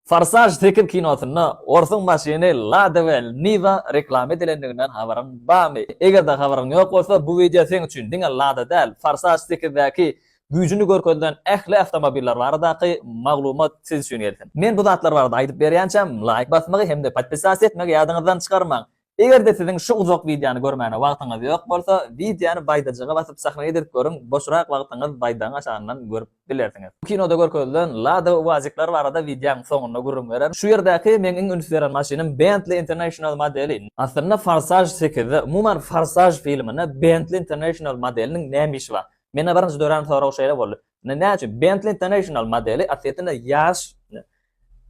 Farsaj tekir kinosyny orsun maşyny Lada we Niva reklam edilendiginden habaryň barmy? Eger-de habaryň ýok bolsa bu video sen üçin diňe Lada däl, Farsaj tekirdäki güýjüni görkezden ähli awtomobiller baradaky maglumat siz üçin geldi. Men bu zatlar barada aýdyp berýänçem, like basmagy hemde podpisasiýa etmegi ýadyňyzdan çykarmaň. Eger-de siziň şu uzak videony görmäne wagtyňyz ýok bolsa, videony baýdajaga basyp sahnaya edip görüň, boşrak wagtyňyz baýdan aşagyndan görüp bilersiňiz. Bu kinoda görkezilen Lada waziklar barada videoň soňuna görüň beren. Şu ýerdäki meniň üns beren maşynam Bentley International modeli. Aslynda Farsaj sekizde, umuman Farsaj filmine Bentley International modeliniň näme işi bar? Mene birinji dören soraw şeýle boldy. Näçe Bentley International modeli aslynda ýaş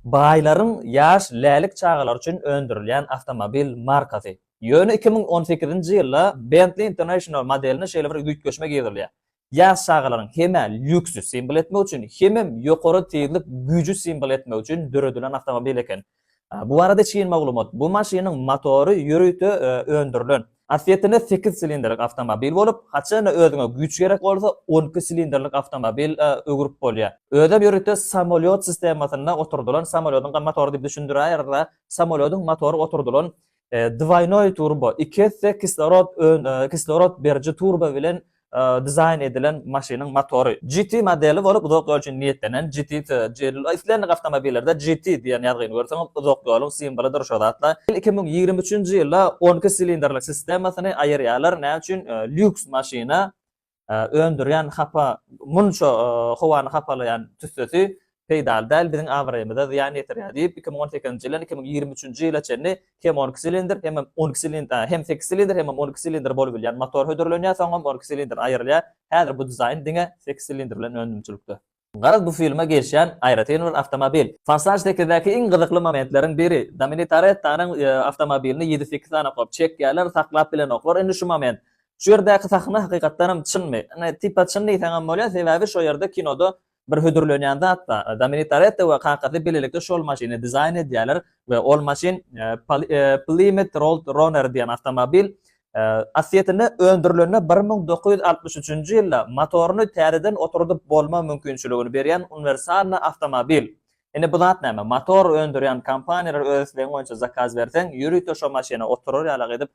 baylaryň ýaş lälik çağalar üçin öndürilýän awtomobil markasy. Ýöne 2018-nji ýylda Bentley International modelini şeýle bir güýtgeşme girilýär. Ýaş çağalaryň hem lüksü simbol etmek üçin, hem ýokary tezlik güýjü simbol etmek üçin döredilen awtomobil eken. Bu arada çiğin maglumat. Bu maşynyň motory ýürüýte öndürilen. Aslynda 8 silindrlik awtomobil bolup, haçana özüňe güýç gerek bolsa 12 silindrlik awtomobil ögürüp bolýar. Ödem ýürüýte samolyot sistemasyna oturdulan samolyotyň motory diýip düşündirýär. Samolyotyň motory oturdulan двойной turbo, 2 kislorod beriji turbo bilen dizayn edilen maşynyň motory. GT modeli bolup uzak ýol üçin niýetlenen GT islendik awtomobillerde GT diýen ýazgyny görseňiz uzak ýoluň symboludyr şo zatla. 2023-nji ýylda 12 silindrlik sistemasyny aýyrýarlar. Näme üçin lüks maşyna öndürýän hapa munço howany hapalayan tüsesi peýdal däl biziň awrymyzda ýani ýetirýär diýip 2018-nji ýyl 2023-nji ýyla çenli hem 12 silindr hem 12 silindr hem 8 silindr hem 12 silindr bolup bilýän motor hödürlenýär, soňra 12 silindr aýrylýar. Häzir bu dizayn diňe 8 silindr bilen öndürmçilikde. Garaz bu filme geçýän aýratyn bir awtomobil. Farsaj tekidäki iň gyzykly momentleriň biri. Dominitaretanyň awtomobilini 7-8 tane goýup çekýärler, saklap bilen oklar. Indi şu moment. Şu ýerdäki sahna hakykatdan hem çynmy? Tipa çyn diýsen bolýar, sebebi şu ýerde kinoda bir hödürlenýän hatda Dominitaret we kakasy bilelikde şol maşyny dizayn edýärler we ol maşyn Plymouth Roadrunner diýen awtomobil aslynda öndürilenine 1963-nji ýylda motoruny täzeden oturdup bolma mümkinçiligini berýän universal awtomobil. Ene bu zat näme? Motor öndürýän kompaniýalar özlerini boýunça zakaz berseň, ýürüýte şo maşyna oturur ýalyk edip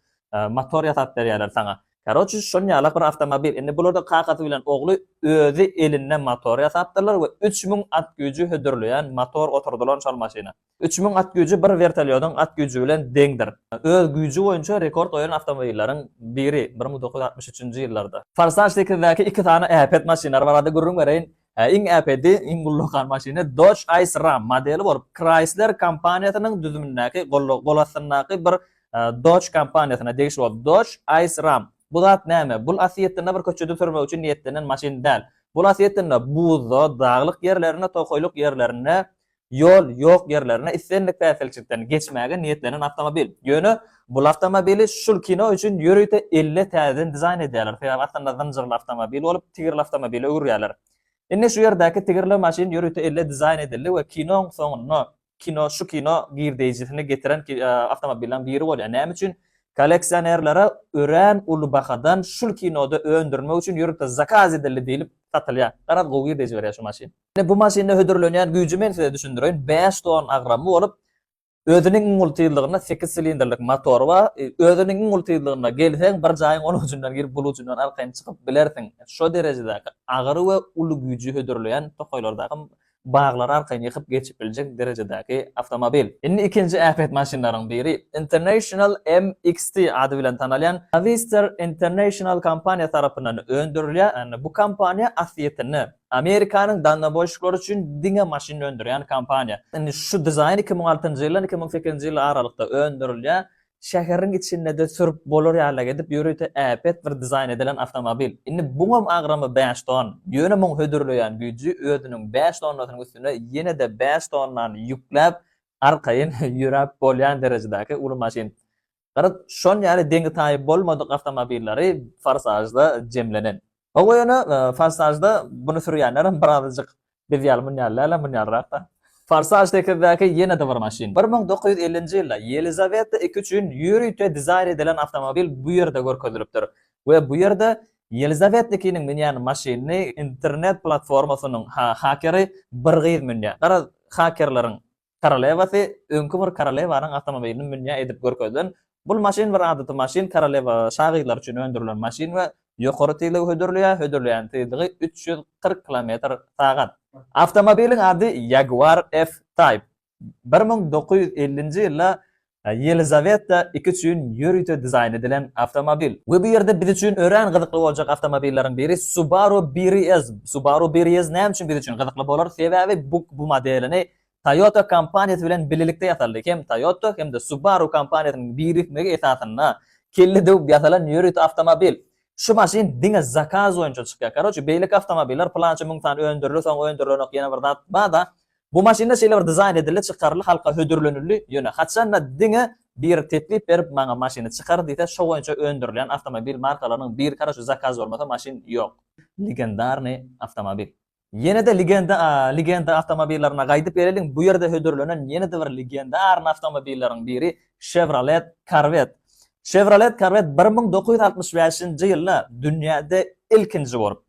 motor ýasap berýärler saňa. Karoçy şoň ýalyk bir awtomobil. Indi bularda kakasy bilen ogly özü elinden motor ýasapdyrlar we 3000 at güýji hödürleýän motor oturdulan şol maşyna. 3000 at güýji bir vertolyotyň at güýji bilen deňdir. Öz güýji boýunça rekord oýan awtomobilleriň biri 1963-nji ýyllarda. Farsaj tekidäki 2 tane äpet maşynalar barada görüň bereýin. Iň äpedi, iň gullukan maşyna Dodge Ice Ram modeli bolup, Chrysler kompaniýasynyň düzümindäki golasyndäki bir Dodge kompaniýasyna degişi bolup, Dodge Ice Ram. Bu zat näme? Bu aslynda bir köçede sürmek üçin niýetlenen maşyn däl. Bu aslynda buzda, daglyk ýerlerine, tokoýluk ýerlerine, ýol ýok ýerlerine islendik täsirçilikden geçmäge niýetlenen awtomobil. Ýöne bu awtomobili şul kino üçin ýürüýte 50 täzeden dizayn edýärler. Aslynda zynjirli awtomobil bolup, tigirli awtomobili öwürýärler. Indi şu ýerdäki tigirli maşyn ýürüýte 50 dizayn edildi we kinoň soňuna, şu kino girdeýjisini getiren awtomobilden biri bolýar. Näme üçin? Koleksionerlere ören ulu bakadan şul kinoda öndürmek üçün ýürüpde zakaz edildi diýilip satylýar. Garad gowy deýip berýär şu maşyn. Bu maşynda hödürlenýän güýji men size düşündirýän 5 ton agramy bolup, özüniň multiýyldygyna 8 silindrlik motory bar. Özüniň multiýyldygyna gelseň bir jaýyň onun üçinden girip buluçundan arkaň çykyp bilersiň. Şo derejede agry we ulu güýji hödürlenýän tokoýlardaky bağlar arkaň ýykyp geçip biljek derejedäki awtomobil. Indi ikinji äpet maşynlaryň biri International MXT ady bilen tanalýan Avister International kompaniýa tarapyndan öndürilýän. Bu kompaniýa aslynda Amerikanyň danna boşlukları üçin diňe maşyn öndürýän kompaniýa. Indi şu dizayn 2006-njy ýyl 2008-nji ýyl aralykda öndürilýän. Şäheriň içinde de sürüp bolar ýalyk edip ýürüýte äpet bir dizayn edilen awtomobil. Indi buňam agramy 5 ton. Ýöne muň hödürleýän güýji özüniň 5 tonnasynyň üstüne ýene de 5 tonnan ýükläp arkaýyn ýürüp bolýan derejedäki uly maşyn. Garap şon ýaly deňi taýyp bolmadyk awtomobilleri Farsajda jemlenen. Oýana Farsajda bunu sürýänler birazjyk biz ýalmyn ýalylar munýarrakda. Farsaj tekidäki ýene de bir maşyn. 1950-nji ýylda Yelizaveta II üçin ýürüýte dizayn edilen awtomobil bu ýerde görkezilipdir. We bu ýerde Yelizaveta II'niň minýän maşyny internet platformasynyň hakeri bir gyz minýär. Hakerlaryň Korolewasy öňkü bir Korolewanyň awtomobilini münýe edip görkezden. Bul maşin bir adaty maşin Korolewa şagylar üçin öndürilen maşin we ýokary teýlegi hödürleýän teýlegi 340 km/saat. Awtomobiliň ady Jaguar F-Type. 1950-nji ýylda Yelizaveta II üçin ýörüýte dizayn edilen awtomobil. We bu ýerde biz üçin ören gyzykly boljak awtomobilleriň biri Subaru BRZ. Subaru BRZ näme üçin biz üçin gyzykly bolar? Sebäbi bu modelini Toyota kompaniýasy bilen birlikde ýasaldy. Hem Toyota hem de Subaru kompaniýasynyň birikmegi esasyna keldi diýip ýasalan ýörüýte awtomobil. Şu maşin diňe zakaz boýunça çykýar. Karoçy beýlik awtomobiller plança 1000 tan öndürilir, soň öndürilen ýene bir zat bada. Bu maşinler şeýle bir dizayn edildi, çykarly halka hödürlenildi. Ýöne haçanna diňe bir teklip berip maňa maşyny çykar diýse, şo boýunça öndürilen awtomobil markalarynyň bir karoçy zakaz bolmasa maşin ýok. Legendarny awtomobil. Ýene de legenda awtomobillerini gaýdyp bereliň. Bu ýerde hödürlenen ýene de bir legendarny awtomobilleriň biri Chevrolet Corvette. Chevrolet Corvette 1965-nji ýylda dünýäde ilkinji bolup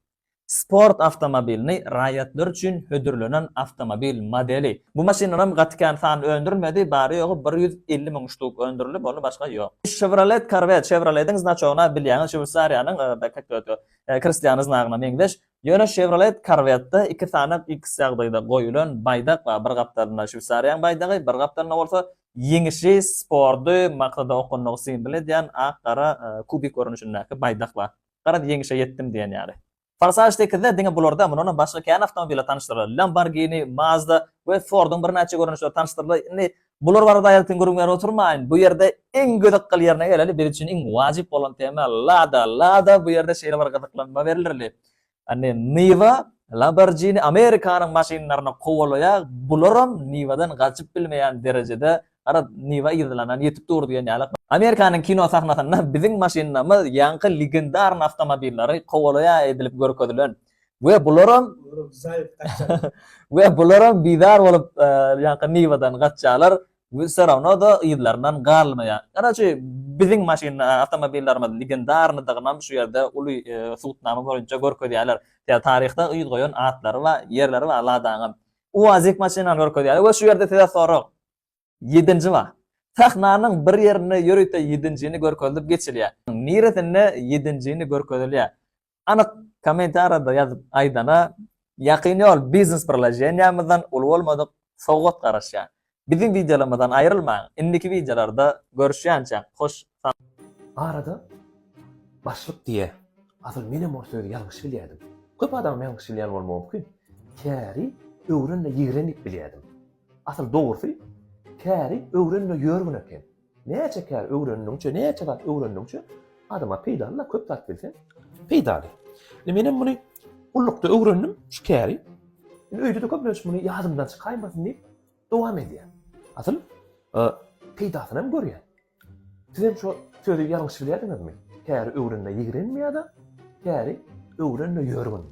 sport awtomobilini raýatlar üçin hödürlenen awtomobil modeli. Bu maşinalaryň gatykany sany öndürmedi, bary ýogy 150 000 ştuk öndürilip, bolu başga ýok. Chevrolet Corvette, Chevrolet'in znaçogyna bilýän Şwýçariýanyň Christian znagyna meňdeş. Ýöne Chevrolet Corvette'de iki tane X ýagdaýda goýulan baýdak we bir gapdaryna Şwýçariýanyň baýdagy, bir gapdaryna bolsa ýeňişi sportdy maksada okunmagy simboli diýen ak-gara kubik görünüşindäki baýdak bar. Gara ýeňişe ýetdim diýen ýaly. Farsajtekde diňe bularda munyň başga kän awtomobiller tanışdyrlar. Lamborghini, Mazda we Ford'un bir näçe görünüşleri tanışdyrlar. Indi bular barada ýalytyň görünmär oturmaýyn. Bu ýerde iň gödekli ýerine geleli bir üçin iň wajyp bolan tema Lada bu ýerde şeýle bir gyzyklanma berilirli. Niva, Lamborghini Amerikanyň maşinlaryny gowalaýar. Bularam Niva'dan gaçyp bilmeýän derejede ara Niva ýyzylanan ýetip durdy diýen ýaly. Amerikanyň kino sahnasynda biziň maşinlarymyz ýanky legendar awtomobillary gowalaýar edilip görkezdilen. We bularam bizar bolup ýanky Niva'dan gaçýarlar. Bu serawna da ýylaryndan galmaýar. Garaçy biziň maşina awtomobillerimiz legendarny dygynam şu ýerde uly suwtnama boýunça görkezýärler. Ýa taryhda ýyl goýan atlary we ýerleri we aladaňam. U azyk maşinany görkezýär. We şu ýerde tez sorak 7-nji wa. Sahnanyň bir ýerini ýörüýte 7-njini görkezip geçilýär. Niretinde 7-njini görkezilýär. Anyk kommentarda ýazyp aýdana ýakyny ol biznes birleşýänýamyzdan ul bolmadyk sowgat garaşýar. Bizim videolarımızdan ayrılmayın. İndiki videolarda görüşýänçe hoş. Arada başlyk diye. Asıl meni morsoýdy ýalňyş bilýärdim. Köp adam ýalňyş bilýär bolmagy mümkin. Käri öwrenle ýigrenip bilýärdim. Asıl dogrusy käri öwrenle ýörgün eken. Näçe käri öwrenýänçe, näçe zat öwrenýänçe adama peýdalla köp zat bilse peýdaly. Menem muny ullukda öwrendim şu käri. Öýde de köp muny ýadymdan çykaýmasyn diýip dowam edýär. Asıl peýdasyny hem görýär. Sizem şu sözü ýalňyş bilýärdiňizmi? Käri öwrenle ýigrenmeýär-da, käri öwrenle ýörgün.